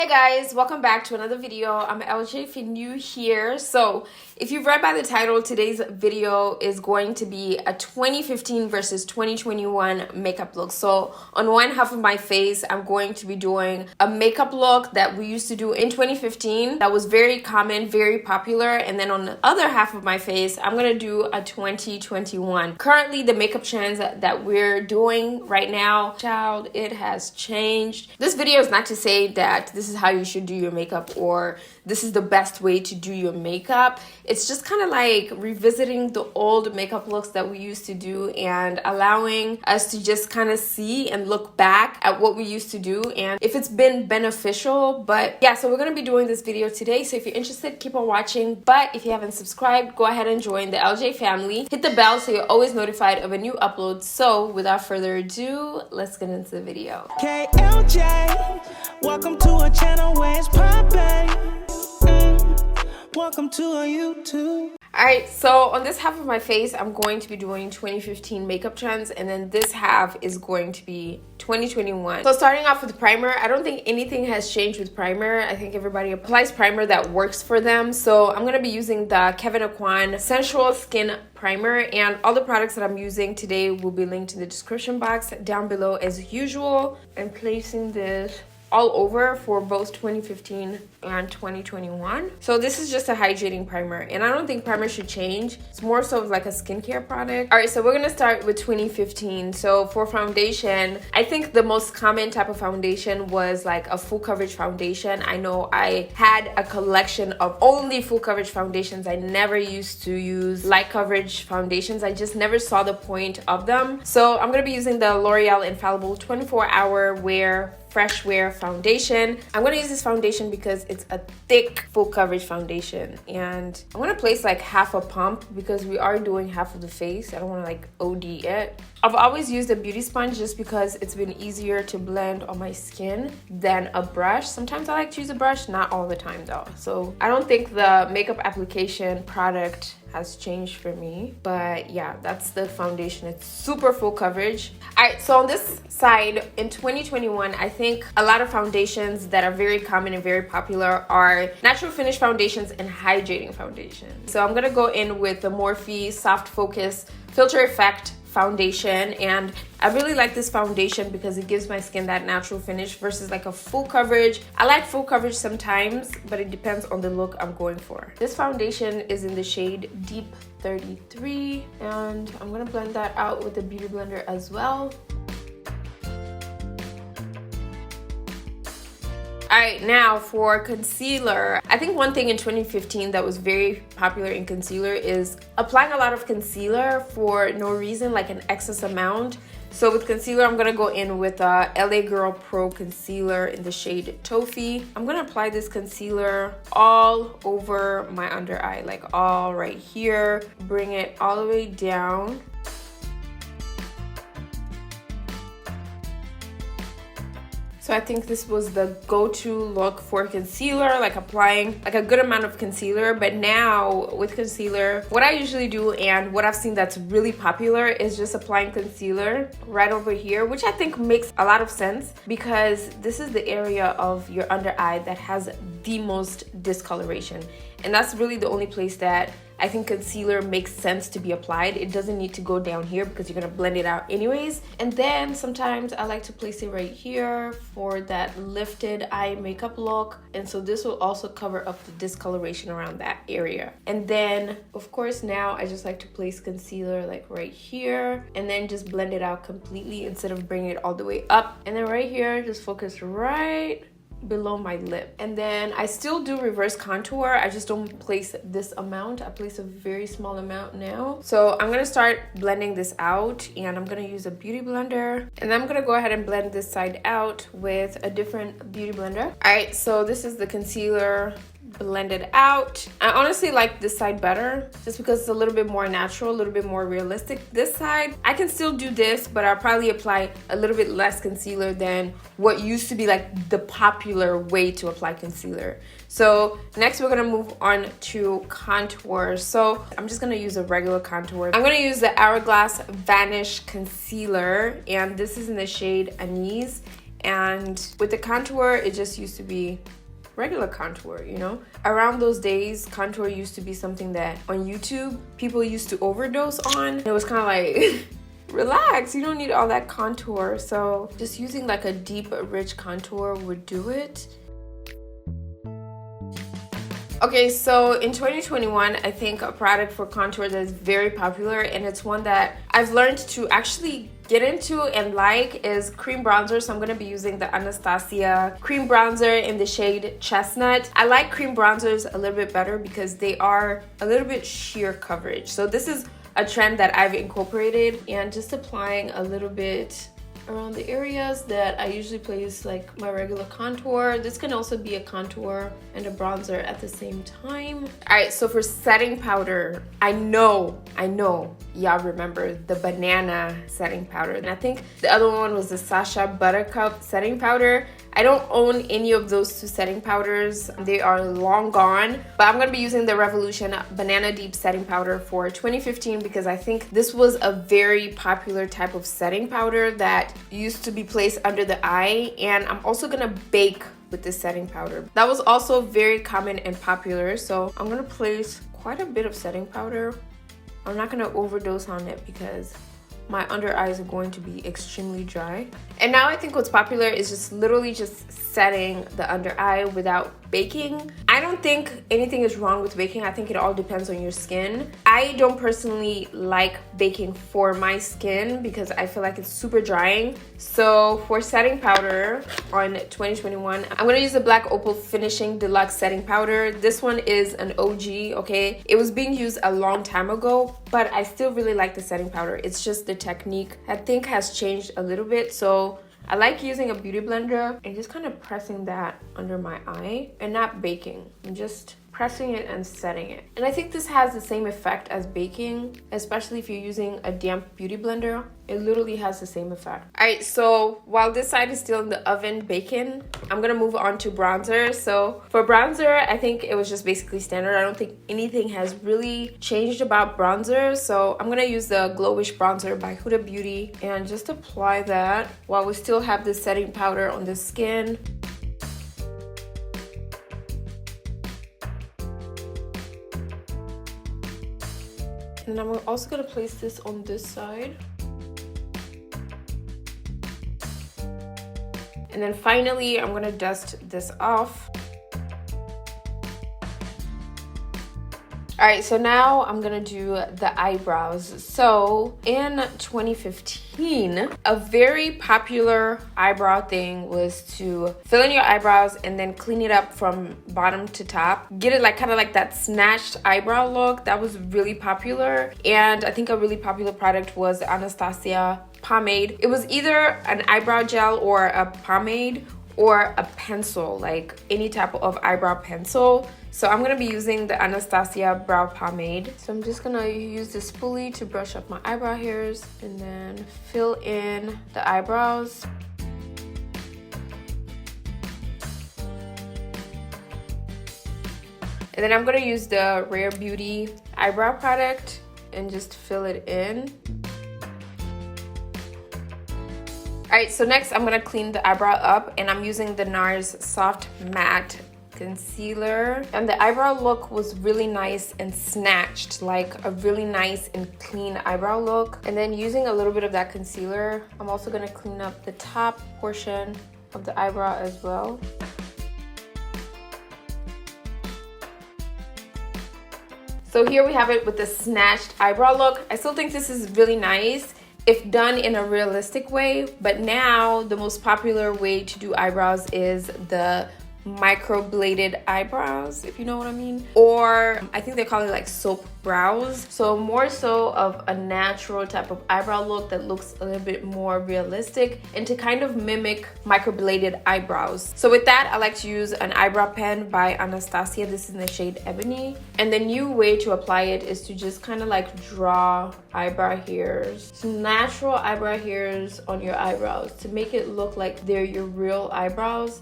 Hey guys, welcome back to another video. I'm LJ if you're new here. So if you've read by the title, today's video is going to be a 2015 versus 2021 makeup look. So on one half of my face, I'm going to be doing a makeup look that we used to do in 2015 that was very common, very popular. And then on the other half of my face, I'm going to do a 2021. Currently, the makeup trends that we're doing right now, child, it has changed. This video is not to say that this is how you should do your makeup or this is the best way to do your makeup. It's just kind of like revisiting the old makeup looks that we used to do and allowing us to just kind of see and look back at what we used to do and if it's been beneficial. But yeah, so we're going to be doing this video today. So if you're interested, keep on watching. But if you haven't subscribed, go ahead and join the LJ family. Hit the bell so you're always notified of a new upload. So without further ado, let's get into the video. KLJ, welcome to a channel where it's poppin'. Welcome to a YouTube. Alright, so on this half of my face, I'm going to be doing 2015 makeup trends, and then this half is going to be 2021. So starting off with primer, I don't think anything has changed with primer. I think everybody applies primer that works for them. So I'm going to be using the Kevyn Aucoin Sensual Skin Primer, and all the products that I'm using today will be linked in the description box down below as usual. I'm placing this all over for both 2015 and 2021. So this is just a hydrating primer, and I don't think primer should change. It's more so like a skincare product. All right, so we're gonna start with 2015. So for foundation, I think the most common type of foundation was like a full coverage foundation. I know I had a collection of only full coverage foundations. I never used to use light coverage foundations. I just never saw the point of them. So I'm gonna be using the L'Oreal Infallible 24-hour wear fresh wear foundation. I'm gonna use this foundation because it's a thick full coverage foundation, and I'm gonna place like half a pump because we are doing half of the face. I don't want to like OD it. I've always used a beauty sponge just because it's been easier to blend on my skin than a brush. Sometimes I like to use a brush, not all the time though. So I don't think the makeup application product has changed for me, but yeah, that's the foundation. It's super full coverage. All right, so on this side in 2021, I think a lot of foundations that are very common and very popular are natural finish foundations and hydrating foundations. So I'm gonna go in with the Morphe Soft Focus Filter Effect foundation, and I really like this foundation because it gives my skin that natural finish versus like a full coverage. I like full coverage sometimes, but it depends on the look I'm going for. This foundation is in the shade Deep 33, and I'm gonna blend that out with a beauty blender as well. All right, now for concealer. I think one thing in 2015 that was very popular in concealer is applying a lot of concealer for no reason, like an excess amount. So with concealer, I'm gonna go in with a LA Girl Pro Concealer in the shade Toffee. I'm gonna apply this concealer all over my under eye, like all right here. Bring it all the way down. So I think this was the go-to look for concealer, like applying like a good amount of concealer. But now with concealer, what I usually do and what I've seen that's really popular is just applying concealer right over here, which I think makes a lot of sense because this is the area of your under eye that has the most discoloration. And that's really the only place that I think concealer makes sense to be applied. It doesn't need to go down here because you're gonna blend it out anyways. And then sometimes I like to place it right here for that lifted eye makeup look. And so this will also cover up the discoloration around that area. And then of course now I just like to place concealer like right here and then just blend it out completely instead of bringing it all the way up. And then right here, just focus right below my lip. And then I still do reverse contour. I just don't place this amount. I place a very small amount now. So I'm gonna start blending this out, and I'm gonna use a beauty blender, and I'm gonna go ahead and blend this side out with a different beauty blender. All right, so this is the concealer blended out. I honestly like this side better just because it's a little bit more natural, a little bit more realistic. This side, I can still do this, but I'll probably apply a little bit less concealer than what used to be like the popular way to apply concealer. So next we're gonna move on to contour. So I'm just gonna use a regular contour. I'm gonna use the Hourglass Vanish concealer, and this is in the shade Anise. And with the contour, it just used to be regular contour, you know? Around those days, contour used to be something that on YouTube, people used to overdose on. It was kind of like, relax, you don't need all that contour. So just using like a deep, rich contour would do it. Okay, so in 2021, I think a product for contour that is very popular, and it's one that I've learned to actually get into and like, is cream bronzer. So I'm going to be using the Anastasia cream bronzer in the shade Chestnut. I like cream bronzers a little bit better because they are a little bit sheer coverage. So this is a trend that I've incorporated, and just applying a little bit around the areas that I usually place like my regular contour. This can also be a contour and a bronzer at the same time. All right, so for setting powder, I know y'all remember the banana setting powder, and I think the other one was the Sasha Buttercup setting powder. I don't own any of those two setting powders. They are long gone, but I'm gonna be using the Revolution Banana Deep Setting Powder for 2015 because I think this was a very popular type of setting powder that used to be placed under the eye. And I'm also gonna bake with this setting powder. That was also very common and popular. So I'm gonna place quite a bit of setting powder. I'm not gonna overdose on it because my under eyes are going to be extremely dry. And now I think what's popular is just literally just setting the under eye without baking. I don't think anything is wrong with baking. I think it all depends on your skin. I don't personally like baking for my skin because I feel like it's super drying. So for setting powder on 2021, I'm gonna use the Black Opal Finishing Deluxe Setting Powder. This one is an OG, okay? It was being used a long time ago, but I still really like the setting powder. It's just the technique I think has changed a little bit. So I like using a beauty blender and just kind of pressing that under my eye and not baking. I'm just pressing it and setting it. And I think this has the same effect as baking, especially if you're using a damp beauty blender. It literally has the same effect. All right, so while this side is still in the oven baking, I'm gonna move on to bronzer. So for bronzer, I think it was just basically standard. I don't think anything has really changed about bronzer. So I'm gonna use the GloWish bronzer by Huda Beauty and just apply that while we still have the setting powder on the skin. And I'm also gonna place this on this side. And then finally, I'm gonna dust this off. All right, so now I'm gonna do the eyebrows. So in 2015, a very popular eyebrow thing was to fill in your eyebrows and then clean it up from bottom to top. Get it like kind of like that snatched eyebrow look. That was really popular. And I think a really popular product was the Anastasia pomade. It was either an eyebrow gel or a pomade or a pencil, like any type of eyebrow pencil. So I'm gonna be using the Anastasia brow pomade. So I'm just gonna use this spoolie to brush up my eyebrow hairs and then fill in the eyebrows. And then I'm gonna use the Rare Beauty eyebrow product and just fill it in. All right, so next I'm gonna clean the eyebrow up, and I'm using the NARS Soft Matte Concealer. And the eyebrow look was really nice and snatched, like a really nice and clean eyebrow look. And then using a little bit of that concealer, I'm also gonna clean up the top portion of the eyebrow as well. So here we have it with the snatched eyebrow look. I still think this is really nice if done in a realistic way, but now the most popular way to do eyebrows is the microbladed eyebrows, if you know what I mean, or I think they call it like soap brows. So more so of a natural type of eyebrow look that looks a little bit more realistic and to kind of mimic microbladed eyebrows. So with that, I like to use an eyebrow pen by Anastasia. This is in the shade Ebony. And the new way to apply it is to just kind of like draw eyebrow hairs, some natural eyebrow hairs on your eyebrows to make it look like they're your real eyebrows.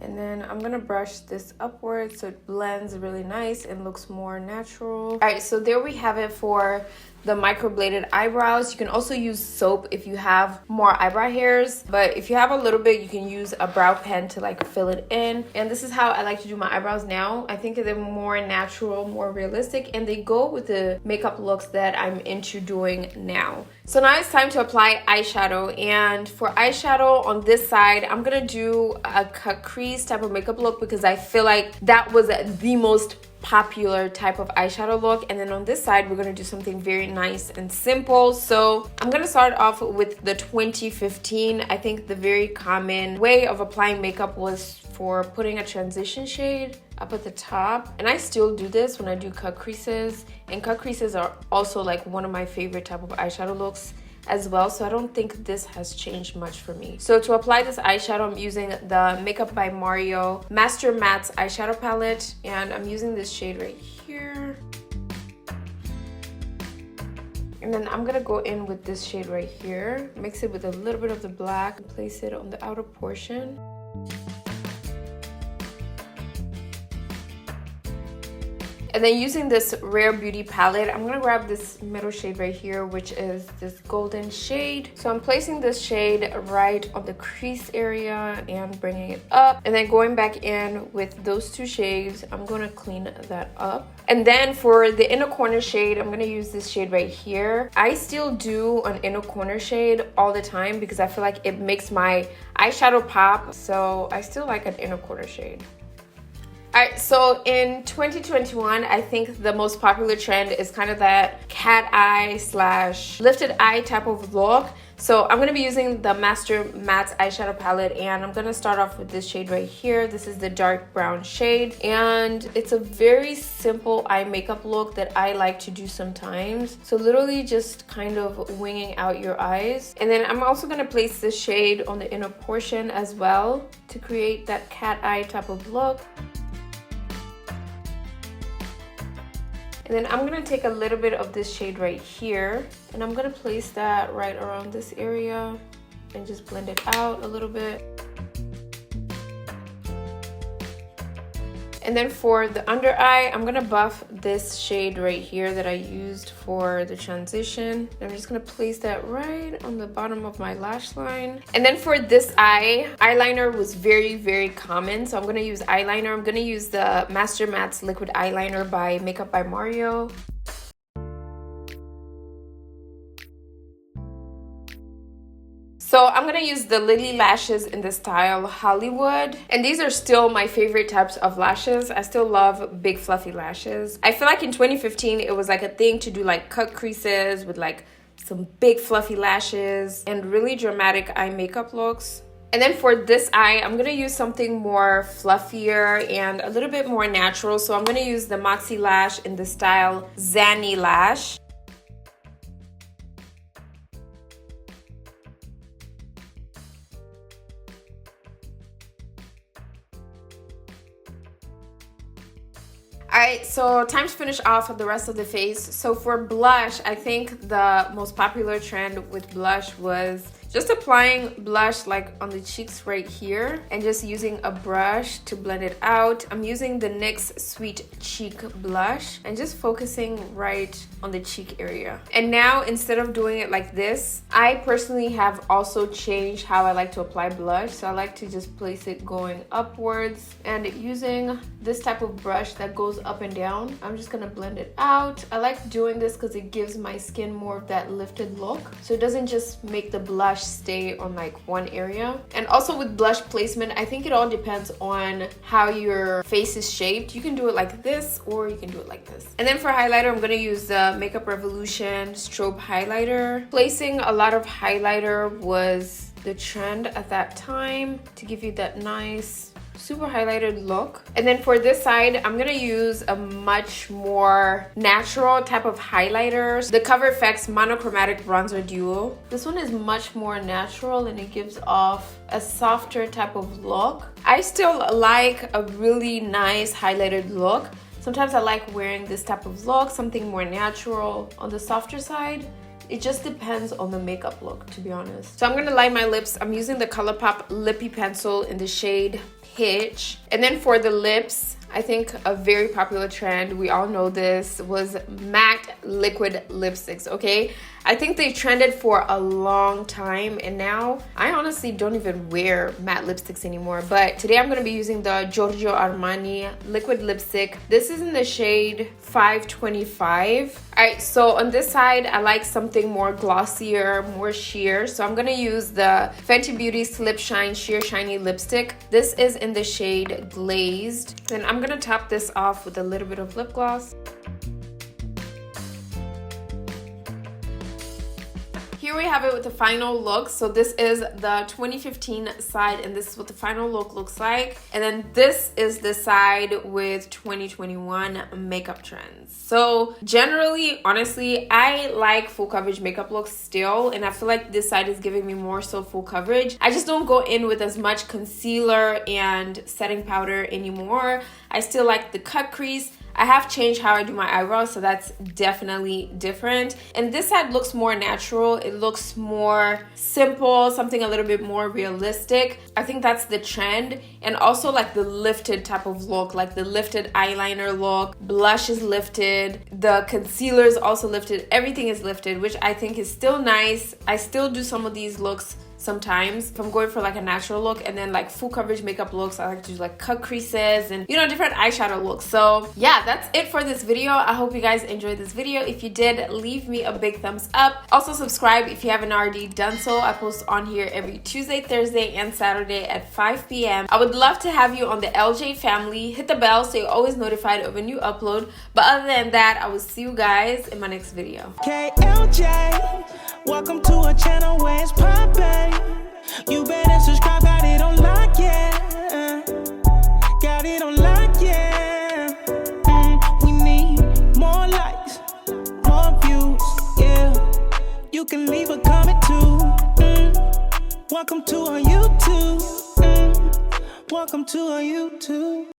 And then I'm gonna brush this upwards so it blends really nice and looks more natural. All right, so there we have it for the microbladed eyebrows. You can also use soap if you have more eyebrow hairs, but if you have a little bit, you can use a brow pen to like fill it in. And this is how I like to do my eyebrows now. I think they're more natural, more realistic, and they go with the makeup looks that I'm into doing now. So now it's time to apply eyeshadow, and for eyeshadow on this side, I'm gonna do a cut crease type of makeup look because I feel like that was the most popular type of eyeshadow look. And then on this side, we're gonna do something very nice and simple. So I'm gonna start off with the 2015. I think the very common way of applying makeup was for putting a transition shade up at the top, and I still do this when I do cut creases, and cut creases are also like one of my favorite type of eyeshadow looks as well, so I don't think this has changed much for me. So to apply this eyeshadow, I'm using the Makeup by Mario Master Matte eyeshadow palette, and I'm using this shade right here. And then I'm gonna go in with this shade right here, mix it with a little bit of the black, and place it on the outer portion. And then using this Rare Beauty palette, I'm gonna grab this middle shade right here, which is this golden shade. So I'm placing this shade right on the crease area and bringing it up. And then going back in with those two shades, I'm gonna clean that up. And then for the inner corner shade, I'm gonna use this shade right here. I still do an inner corner shade all the time because I feel like it makes my eyeshadow pop. So I still like an inner corner shade. Alright, so in 2021, I think the most popular trend is kind of that cat eye slash lifted eye type of look. So I'm going to be using the Master Matte eyeshadow palette, and I'm going to start off with this shade right here. This is the dark brown shade, and it's a very simple eye makeup look that I like to do sometimes. So literally just kind of winging out your eyes. And then I'm also going to place this shade on the inner portion as well to create that cat eye type of look. And then I'm gonna take a little bit of this shade right here, and I'm gonna place that right around this area and just blend it out a little bit. And then for the under eye, I'm gonna buff this shade right here that I used for the transition. I'm just gonna place that right on the bottom of my lash line. And then for this eye, eyeliner was very, very common. So I'm gonna use eyeliner. I'm gonna use the Master Matte Liquid Eyeliner by Makeup by Mario. So I'm gonna use the Lilly lashes in the style Hollywood. And these are still my favorite types of lashes. I still love big fluffy lashes. I feel like in 2015, it was like a thing to do like cut creases with like some big fluffy lashes and really dramatic eye makeup looks. And then for this eye, I'm gonna use something more fluffier and a little bit more natural. So I'm gonna use the Moxie Lash in the style Zanny Lash. Alright, so time to finish off the rest of the face. So for blush, I think the most popular trend with blush was just applying blush like on the cheeks right here and just using a brush to blend it out. I'm using the NYX Sweet Cheek Blush and just focusing right on the cheek area. And now instead of doing it like this, I personally have also changed how I like to apply blush. So I like to just place it going upwards and using this type of brush that goes up and down. I'm just gonna blend it out. I like doing this because it gives my skin more of that lifted look. So it doesn't just make the blush stay on like one area. And also with blush placement, I think it all depends on how your face is shaped. You can do it like this or you can do it like this. And then for highlighter, I'm gonna use the Makeup Revolution Strobe Highlighter. Placing a lot of highlighter was the trend at that time to give you that nice super highlighted look. And then for this side, I'm gonna use a much more natural type of highlighters, the Cover FX Monochromatic Bronzer Duo. This one is much more natural and it gives off a softer type of look. I still like a really nice highlighted look. Sometimes I like wearing this type of look, something more natural on the softer side. It just depends on the makeup look, to be honest. So I'm gonna line my lips. I'm using the ColourPop Lippy Pencil in the shade Hitch. And then for the lips, I think a very popular trend, we all know this, was matte liquid lipsticks, okay? I think they trended for a long time, and now I honestly don't even wear matte lipsticks anymore. But today I'm going to be using the Giorgio Armani liquid lipstick. This is in the shade 525. Alright, so on this side I like something more glossier, more sheer, so I'm going to use the Fenty Beauty Slip Shine Sheer Shiny Lipstick. This is in the shade Glazed. Then I'm going to top this off with a little bit of lip gloss. Here we have it with the final look. So this is the 2015 side, and this is what the final look looks like. And then this is the side with 2021 makeup trends. So generally, honestly, I like full coverage makeup looks still, and I feel like this side is giving me more so full coverage. I just don't go in with as much concealer and setting powder anymore. I still like the cut crease. I have changed how I do my eyebrows, so that's definitely different. And this side looks more natural. It looks more simple, something a little bit more realistic. I think that's the trend. And also like the lifted type of look, like the lifted eyeliner look. Blush is lifted. The concealer is also lifted. Everything is lifted, which I think is still nice. I still do some of these looks sometimes if I'm going for like a natural look, and then like full coverage makeup looks, I like to do like cut creases and, you know, different eyeshadow looks. So yeah, that's it for this video. I hope you guys enjoyed this video. If you did, leave me a big thumbs up. Also subscribe if you haven't already done so. I post on here every Tuesday, Thursday, and Saturday at 5 p.m. I would love to have you on the LJ family. Hit the bell so you're always notified of a new upload. But other than that, I will see you guys in my next video. KLJ, welcome to a channel where it's poppin'. You better subscribe, got it on lock, yeah. Got it on lock, yeah. We need more likes, more views, yeah. You can leave a comment too. Welcome to our YouTube. Welcome to our YouTube.